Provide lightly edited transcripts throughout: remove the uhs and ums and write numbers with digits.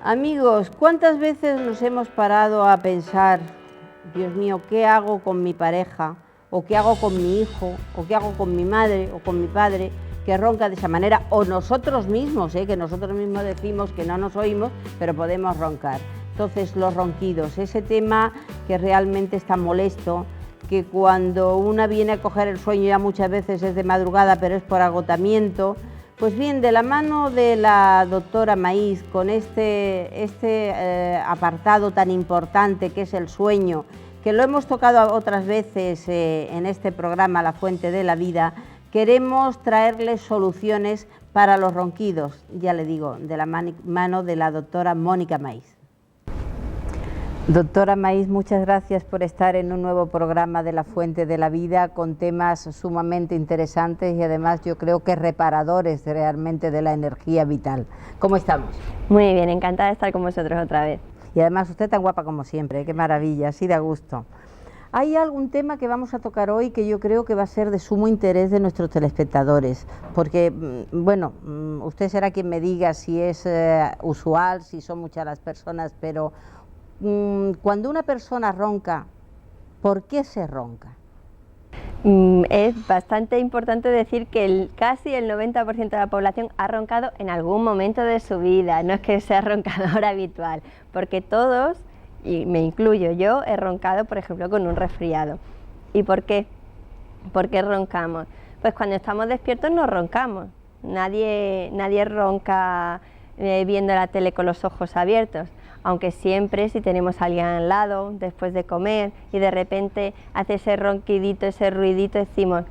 Amigos, ¿cuántas veces nos hemos parado a pensar, Dios mío, qué hago con mi pareja, o qué hago con mi hijo, o qué hago con mi madre o con mi padre, que ronca de esa manera, o nosotros mismos, que nosotros mismos decimos que no nos oímos, pero podemos roncar? Entonces, los ronquidos, ese tema que realmente está molesto, que cuando una viene a coger el sueño ya muchas veces es de madrugada, pero es por agotamiento. Pues bien, de la mano de la doctora Maíz, con este apartado tan importante que es el sueño, que lo hemos tocado otras veces en este programa La Fuente de la Vida, queremos traerles soluciones para los ronquidos, ya le digo, de la mano de la doctora Mónica Maíz. Doctora Maíz, muchas gracias por estar en un nuevo programa de La Fuente de la Vida con temas sumamente interesantes y además yo creo que reparadores realmente de la energía vital. ¿Cómo estamos? Muy bien, encantada de estar con vosotros otra vez. Y además usted tan guapa como siempre, qué maravilla, así da gusto. Hay algún tema que vamos a tocar hoy que yo creo que va a ser de sumo interés de nuestros telespectadores, porque, bueno, usted será quien me diga si es usual, si son muchas las personas, pero cuando una persona ronca, ¿por qué se ronca? Es bastante importante decir que casi el 90% de la población ha roncado en algún momento de su vida, no es que sea roncador habitual, porque todos, y me incluyo yo, he roncado, por ejemplo, con un resfriado. ¿Y por qué? ¿Por qué roncamos? Pues cuando estamos despiertos no roncamos, nadie ronca viendo la tele con los ojos abiertos. Aunque siempre si tenemos a alguien al lado después de comer y de repente hace ese ronquidito, ese ruidito, decimos,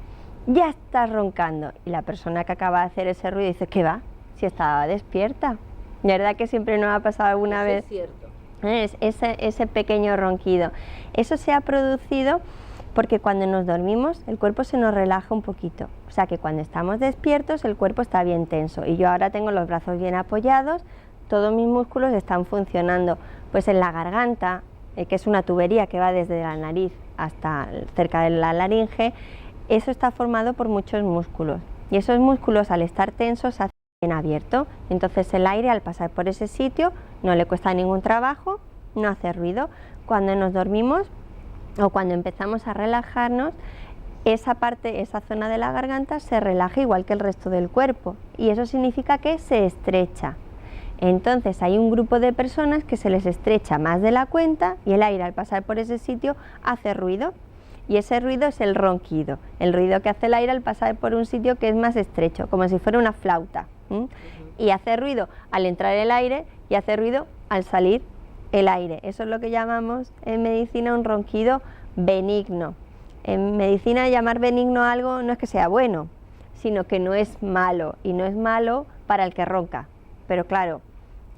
ya estás roncando. Y la persona que acaba de hacer ese ruido dice, ¿qué va? Si estaba despierta. ¿De verdad que siempre nos ha pasado alguna vez? Es cierto. Ese pequeño ronquido. Eso se ha producido porque cuando nos dormimos el cuerpo se nos relaja un poquito. O sea que cuando estamos despiertos el cuerpo está bien tenso. Y yo ahora tengo los brazos bien apoyados, todos mis músculos están funcionando, pues en la garganta, que es una tubería que va desde la nariz hasta cerca de la laringe, eso está formado por muchos músculos y esos músculos al estar tensos se hacen bien abierto, entonces el aire al pasar por ese sitio no le cuesta ningún trabajo, no hace ruido. Cuando nos dormimos o cuando empezamos a relajarnos, esa zona de la garganta se relaja igual que el resto del cuerpo y eso significa que se estrecha. Entonces hay un grupo de personas que se les estrecha más de la cuenta y el aire al pasar por ese sitio hace ruido y ese ruido es el ronquido, el ruido que hace el aire al pasar por un sitio que es más estrecho, como si fuera una flauta. Y hace ruido al entrar el aire y hace ruido al salir el aire. Eso es lo que llamamos en medicina un ronquido benigno. En medicina llamar benigno a algo no es que sea bueno, sino que no es malo y no es malo para el que ronca. Pero claro,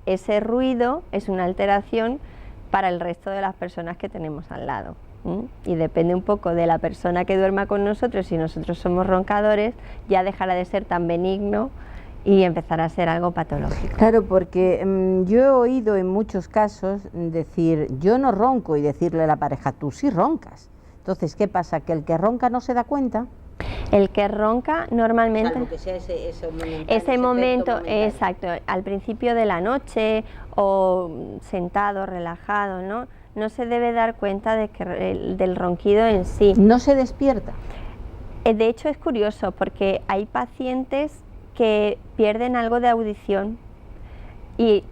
ese ruido es una alteración para el resto de las personas que tenemos al lado. Y depende un poco de la persona que duerma con nosotros, si nosotros somos roncadores, ya dejará de ser tan benigno y empezará a ser algo patológico. Claro, porque yo he oído en muchos casos decir, yo no ronco, y decirle a la pareja, tú sí roncas. Entonces, ¿qué pasa? ¿Que el que ronca no se da cuenta? El que ronca normalmente, salvo que sea ese momento, exacto, al principio de la noche o sentado, relajado, no se debe dar cuenta del ronquido en sí. ¿No se despierta? De hecho es curioso porque hay pacientes que pierden algo de audición y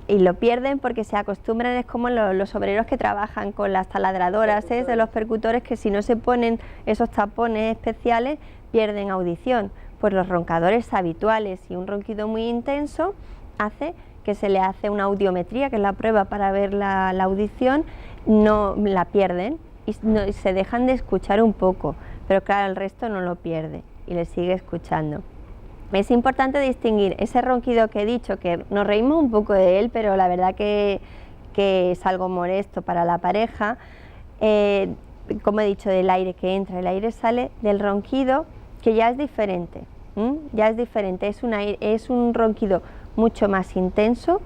lo pierden porque se acostumbran, es como los obreros que trabajan con las taladradoras de los percutores, que si no se ponen esos tapones especiales pierden audición. Pues los roncadores habituales y un ronquido muy intenso hace que se le hace una audiometría, que es la prueba para ver la audición, no la pierden y se dejan de escuchar un poco, pero claro, el resto no lo pierde y le sigue escuchando. Es importante distinguir ese ronquido que he dicho, que nos reímos un poco de él, pero la verdad que es algo molesto para la pareja, como he dicho, del aire que entra, el aire sale, del ronquido, que ya es diferente, ya es diferente, es un ronquido mucho más intenso,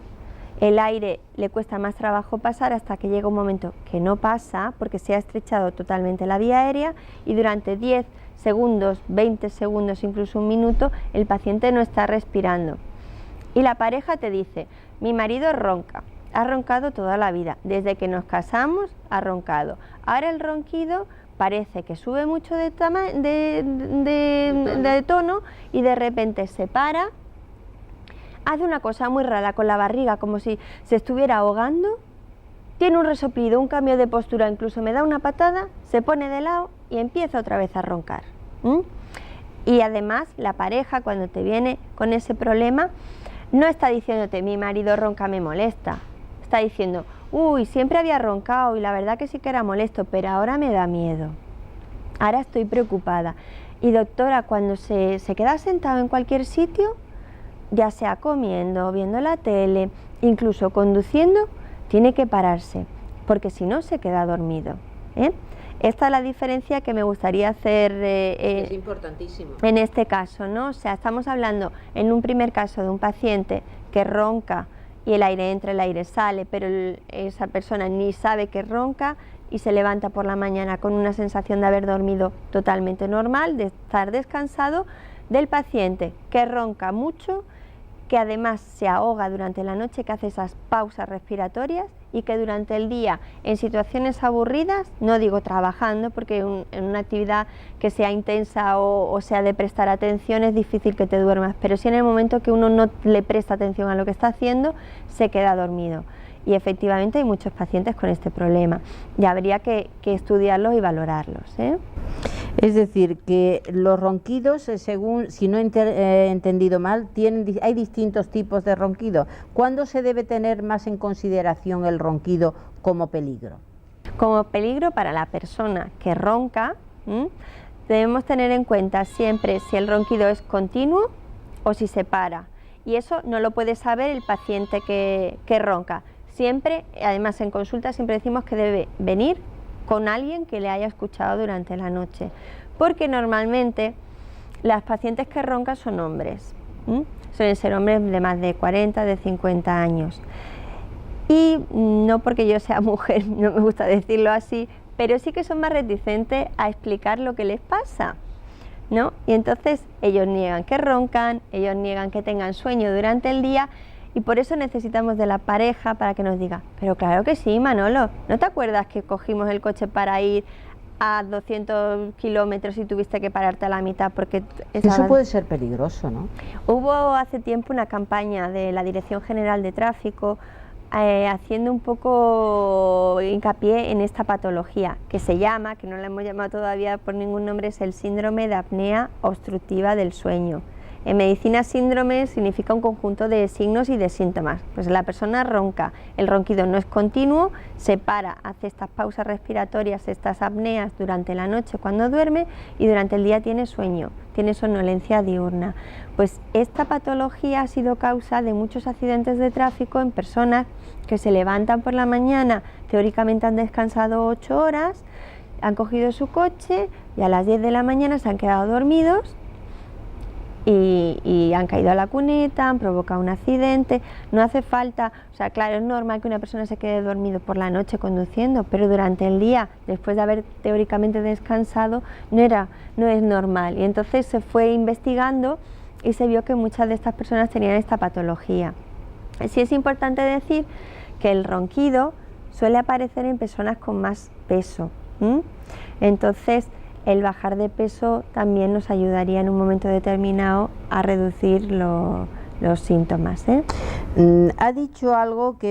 el aire le cuesta más trabajo pasar hasta que llega un momento que no pasa porque se ha estrechado totalmente la vía aérea y durante 10 segundos, 20 segundos, incluso un minuto, el paciente no está respirando. Y la pareja te dice, mi marido ronca, ha roncado toda la vida, desde que nos casamos ha roncado. Ahora el ronquido parece que sube mucho de tono y de repente se para, hace una cosa muy rara con la barriga, como si se estuviera ahogando, tiene un resoplido, un cambio de postura, incluso me da una patada, se pone de lado y empieza otra vez a roncar. Y además la pareja, cuando te viene con ese problema, no está diciéndote mi marido ronca, me molesta, está diciendo uy, siempre había roncado y la verdad que sí que era molesto, pero ahora me da miedo, ahora estoy preocupada. Y doctora, cuando se queda sentado en cualquier sitio, ya sea comiendo, viendo la tele, incluso conduciendo, tiene que pararse, porque si no se queda dormido. Esta es la diferencia que me gustaría hacer es importantísimo. En este caso, ¿no? O sea, estamos hablando en un primer caso de un paciente que ronca y el aire entra, el aire sale, pero esa persona ni sabe que ronca y se levanta por la mañana con una sensación de haber dormido totalmente normal, de estar descansado, del paciente que ronca mucho, que además se ahoga durante la noche, que hace esas pausas respiratorias y que durante el día, en situaciones aburridas, no digo trabajando, porque en una actividad que sea intensa o sea de prestar atención es difícil que te duermas, pero sí en el momento que uno no le presta atención a lo que está haciendo, se queda dormido. Y efectivamente hay muchos pacientes con este problema y habría que estudiarlos y valorarlos. Es decir, que los ronquidos, según, si no he entendido mal, hay distintos tipos de ronquido. ¿Cuándo se debe tener más en consideración el ronquido como peligro? Como peligro para la persona que ronca, debemos tener en cuenta siempre si el ronquido es continuo o si se para. Y eso no lo puede saber el paciente que ronca. Siempre, además en consulta, siempre decimos que debe venir con alguien que le haya escuchado durante la noche, porque normalmente las pacientes que roncan son hombres, suelen ser hombres de más de 40, de 50 años. Y no porque yo sea mujer, no me gusta decirlo así, pero sí que son más reticentes a explicar lo que les pasa, ¿no? Y entonces ellos niegan que roncan, ellos niegan que tengan sueño durante el día. Y por eso necesitamos de la pareja para que nos diga, pero claro que sí, Manolo, ¿no te acuerdas que cogimos el coche para ir a 200 kilómetros y tuviste que pararte a la mitad? Porque eso puede ser peligroso, ¿no? Hubo hace tiempo una campaña de la Dirección General de Tráfico haciendo un poco hincapié en esta patología que se llama, que no la hemos llamado todavía por ningún nombre, es el síndrome de apnea obstructiva del sueño. En medicina, síndrome significa un conjunto de signos y de síntomas. Pues la persona ronca, el ronquido no es continuo, se para, hace estas pausas respiratorias, estas apneas durante la noche cuando duerme y durante el día tiene sueño, tiene somnolencia diurna. Pues esta patología ha sido causa de muchos accidentes de tráfico en personas que se levantan por la mañana, teóricamente han descansado 8 horas, han cogido su coche y a las 10 de la mañana se han quedado dormidos y han caído a la cuneta, han provocado un accidente. No hace falta, o sea, claro, es normal que una persona se quede dormido por la noche conduciendo, pero durante el día, después de haber teóricamente descansado, no es normal. Y entonces se fue investigando y se vio que muchas de estas personas tenían esta patología. Sí es importante decir que el ronquido suele aparecer en personas con más peso. Entonces, el bajar de peso también nos ayudaría en un momento determinado a reducir los síntomas. Ha dicho algo que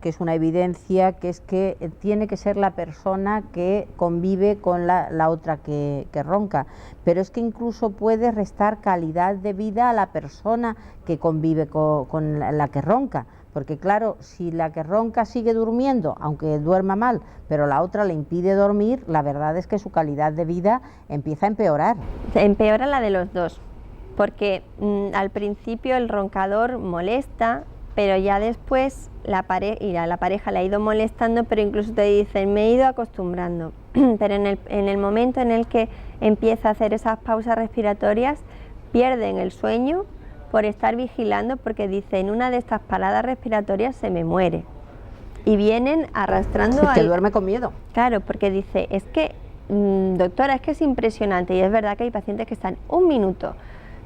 es una evidencia, que es que tiene que ser la persona que convive con la otra que ronca, pero es que incluso puede restar calidad de vida a la persona que convive con la que ronca. Porque claro, si la que ronca sigue durmiendo, aunque duerma mal, pero la otra le impide dormir, la verdad es que su calidad de vida empieza a empeorar. Empeora la de los dos, porque al principio el roncador molesta, pero ya después la pareja le ha ido molestando, pero incluso te dicen, me he ido acostumbrando. Pero en el momento en el que empieza a hacer esas pausas respiratorias, pierden el sueño por estar vigilando, porque dice, en una de estas paradas respiratorias se me muere. Y vienen arrastrando que duerme con miedo. Claro, porque dice, es que, doctora, es que es impresionante, y es verdad que hay pacientes que están un minuto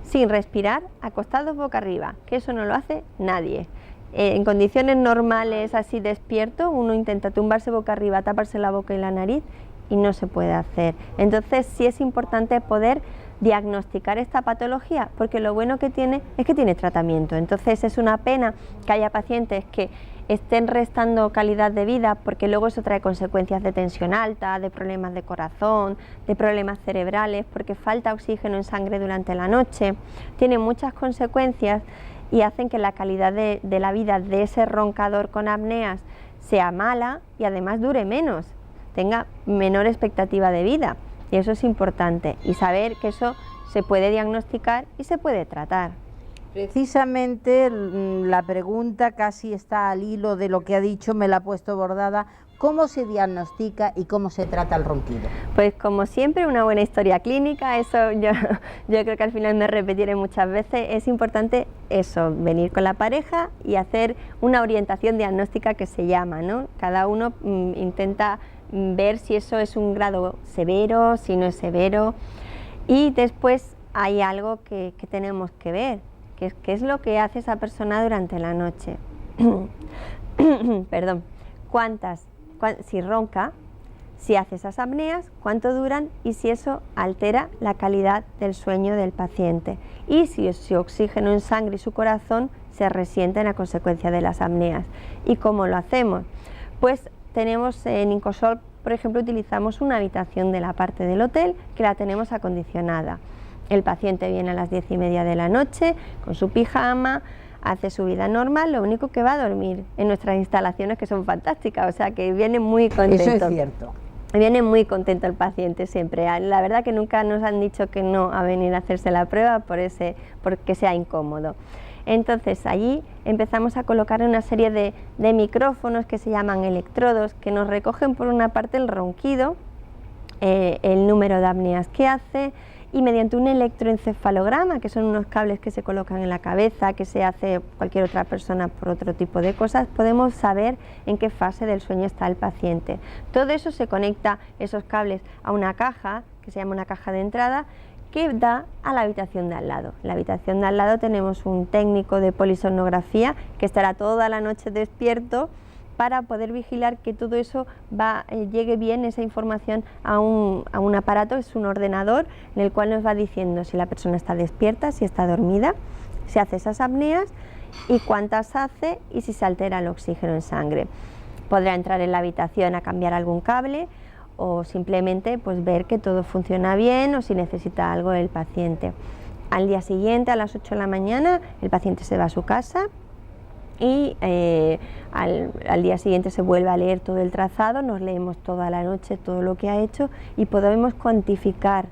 sin respirar, acostados boca arriba, que eso no lo hace nadie. En condiciones normales, así despierto, uno intenta tumbarse boca arriba, taparse la boca y la nariz y no se puede hacer. Entonces sí es importante poder diagnosticar esta patología, porque lo bueno que tiene es que tiene tratamiento. Entonces es una pena que haya pacientes que estén restando calidad de vida, porque luego eso trae consecuencias de tensión alta, de problemas de corazón, de problemas cerebrales, porque falta oxígeno en sangre durante la noche. Tiene muchas consecuencias y hacen que la calidad de la vida de ese roncador con apneas sea mala y además dure menos, tenga menor expectativa de vida. Y eso es importante, y saber que eso se puede diagnosticar y se puede tratar. Precisamente la pregunta casi está al hilo de lo que ha dicho, me la ha puesto bordada. ¿Cómo se diagnostica y cómo se trata el ronquido? Pues como siempre, una buena historia clínica, eso yo creo que al final me repetiré muchas veces. Es importante eso, venir con la pareja y hacer una orientación diagnóstica que se llama, ¿no? Cada uno intenta ver si eso es un grado severo, si no es severo, y después hay algo que tenemos que ver, que es lo que hace esa persona durante la noche. Perdón. Si ronca, si hace esas apneas, cuánto duran y si eso altera la calidad del sueño del paciente, y si su oxígeno en sangre y su corazón se resienten a consecuencia de las apneas. ¿Y cómo lo hacemos? Pues tenemos en Incosol, por ejemplo, utilizamos una habitación de la parte del hotel que la tenemos acondicionada. El paciente viene a las 10:30 de la noche con su pijama, hace su vida normal, lo único que va a dormir en nuestras instalaciones, que son fantásticas, o sea que viene muy contento. Eso es cierto. Viene muy contento el paciente siempre. La verdad que nunca nos han dicho que no a venir a hacerse la prueba porque sea incómodo. Entonces allí empezamos a colocar una serie de micrófonos que se llaman electrodos, que nos recogen por una parte el ronquido, el número de apneas que hace, y mediante un electroencefalograma, que son unos cables que se colocan en la cabeza, que se hace cualquier otra persona por otro tipo de cosas, podemos saber en qué fase del sueño está el paciente. Todo eso se conecta, esos cables, a una caja, que se llama una caja de entrada, que da a la habitación de al lado. En la habitación de al lado tenemos un técnico de polisomnografía que estará toda la noche despierto para poder vigilar que todo eso llegue bien, esa información a un aparato, es un ordenador en el cual nos va diciendo si la persona está despierta, si está dormida, si hace esas apneas y cuántas hace y si se altera el oxígeno en sangre. Podrá entrar en la habitación a cambiar algún cable o simplemente pues ver que todo funciona bien o si necesita algo el paciente. Al día siguiente, a las 8 de la mañana, el paciente se va a su casa y al día siguiente se vuelve a leer todo el trazado, nos leemos toda la noche todo lo que ha hecho y podemos cuantificar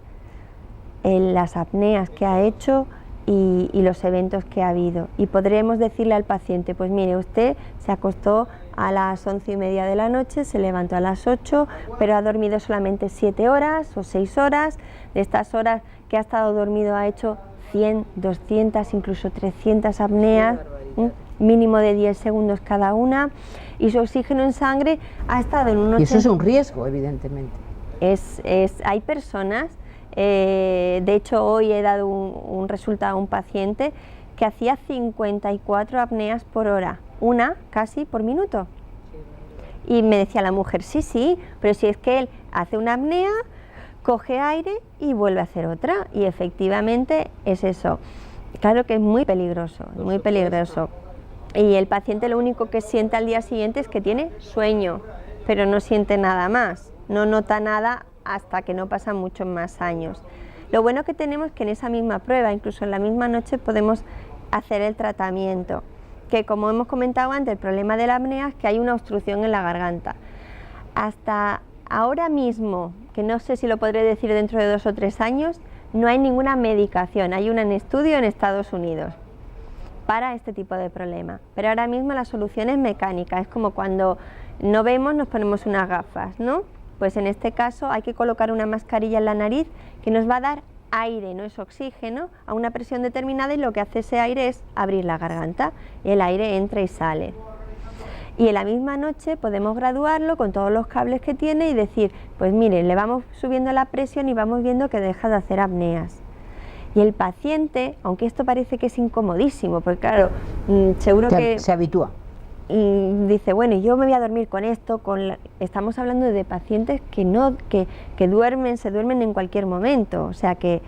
las apneas que ha hecho y los eventos que ha habido, y podremos decirle al paciente, pues mire, usted se acostó a las 11:30 de la noche, se levantó a las 8, pero ha dormido solamente 7 horas o 6 horas, de estas horas que ha estado dormido ha hecho 100, 200, incluso 300 apneas, mínimo de 10 segundos cada una, y su oxígeno en sangre ha estado en un 80%. Y eso es un riesgo, evidentemente. Hay personas, de hecho hoy he dado un resultado a un paciente que hacía 54 apneas por hora, una casi por minuto. Y me decía la mujer, sí, pero si es que él hace una apnea, coge aire y vuelve a hacer otra, y efectivamente es eso. Claro que es muy peligroso, muy peligroso. Y el paciente lo único que siente al día siguiente es que tiene sueño, pero no siente nada más, no nota nada hasta que no pasan muchos más años. Lo bueno que tenemos es que en esa misma prueba, incluso en la misma noche, podemos hacer el tratamiento, que como hemos comentado antes, el problema de la apnea es que hay una obstrucción en la garganta. Hasta ahora mismo, que no sé si lo podré decir dentro de 2 o 3 años, no hay ninguna medicación, hay una en estudio en Estados Unidos para este tipo de problema, pero ahora mismo la solución es mecánica, es como cuando no vemos nos ponemos unas gafas, ¿no? Pues en este caso hay que colocar una mascarilla en la nariz que nos va a dar aire, no es oxígeno, a una presión determinada, y lo que hace ese aire es abrir la garganta y el aire entra y sale. Y en la misma noche podemos graduarlo con todos los cables que tiene y decir, pues mire, le vamos subiendo la presión y vamos viendo que deja de hacer apneas. Y el paciente, aunque esto parece que es incomodísimo, porque claro, seguro que se habitúa. Dice, bueno, yo me voy a dormir con esto, estamos hablando de pacientes que duermen, se duermen en cualquier momento, o sea que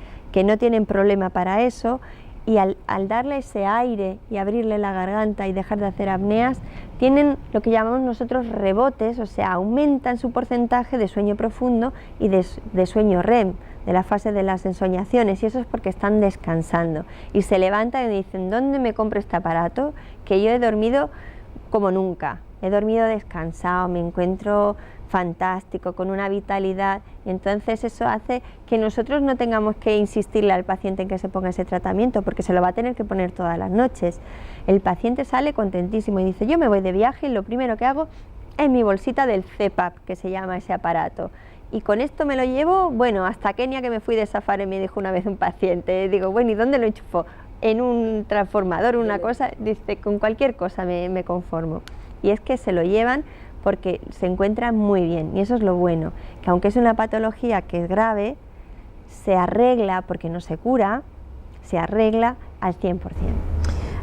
no tienen problema para eso, y al darle ese aire y abrirle la garganta y dejar de hacer apneas, tienen lo que llamamos nosotros rebotes, o sea, aumentan su porcentaje de sueño profundo y de sueño REM, de la fase de las ensoñaciones, y eso es porque están descansando, y se levantan y dicen, ¿dónde me compro este aparato? Que yo he dormido como nunca, he dormido descansado, me encuentro fantástico, con una vitalidad, y entonces eso hace que nosotros no tengamos que insistirle al paciente en que se ponga ese tratamiento, porque se lo va a tener que poner todas las noches. El paciente sale contentísimo y dice, yo me voy de viaje y lo primero que hago es mi bolsita del CPAP, que se llama ese aparato, y con esto me lo llevo, bueno, hasta Kenia, que me fui de safari, me dijo una vez un paciente, digo, bueno, ¿y dónde lo enchufo? En un transformador, una cosa, dice, con cualquier cosa me conformo. Y es que se lo llevan porque se encuentran muy bien, y eso es lo bueno, que aunque es una patología que es grave, se arregla, porque no se cura, se arregla al 100%.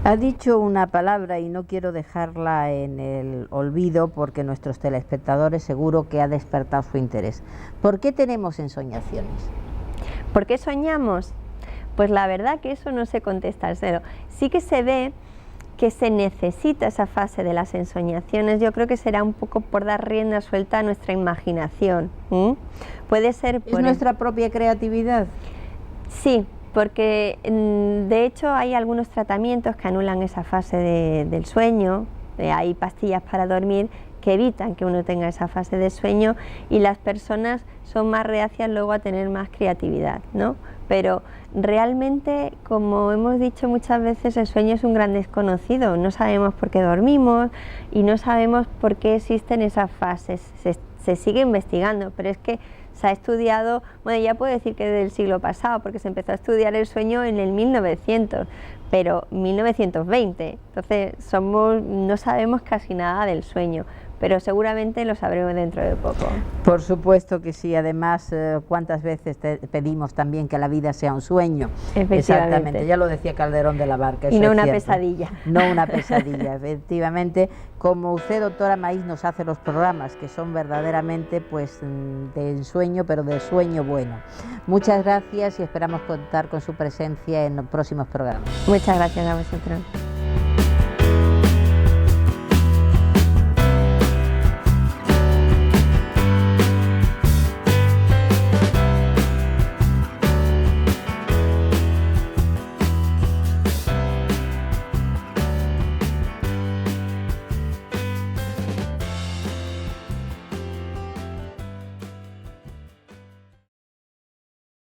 Ha dicho una palabra y no quiero dejarla en el olvido porque nuestros telespectadores seguro que ha despertado su interés. ¿Por qué tenemos ensoñaciones? ¿Por qué soñamos? Pues la verdad que eso no se contesta al cero. Sí que se ve que se necesita esa fase de las ensoñaciones. Yo creo que será un poco por dar rienda suelta a nuestra imaginación. Puede ser por... ¿Es nuestra propia creatividad? Sí, porque de hecho hay algunos tratamientos que anulan esa fase del sueño. Hay pastillas para dormir que evitan que uno tenga esa fase de sueño, y las personas son más reacias luego a tener más creatividad, ¿no? Pero realmente, como hemos dicho muchas veces, el sueño es un gran desconocido. No sabemos por qué dormimos y no sabemos por qué existen esas fases. Se sigue investigando, pero es que se ha estudiado, bueno, ya puedo decir que desde el siglo pasado, porque se empezó a estudiar el sueño en el 1900, pero 1920, entonces no sabemos casi nada del sueño, pero seguramente lo sabremos dentro de poco. Por supuesto que sí, además, ¿cuántas veces te pedimos también que la vida sea un sueño? Exactamente, ya lo decía Calderón de la Barca. Y no una pesadilla. No una pesadilla, efectivamente, como usted, doctora Maíz, nos hace los programas, que son verdaderamente pues de ensueño, pero de sueño bueno. Muchas gracias y esperamos contar con su presencia en los próximos programas. Muchas gracias a vosotros.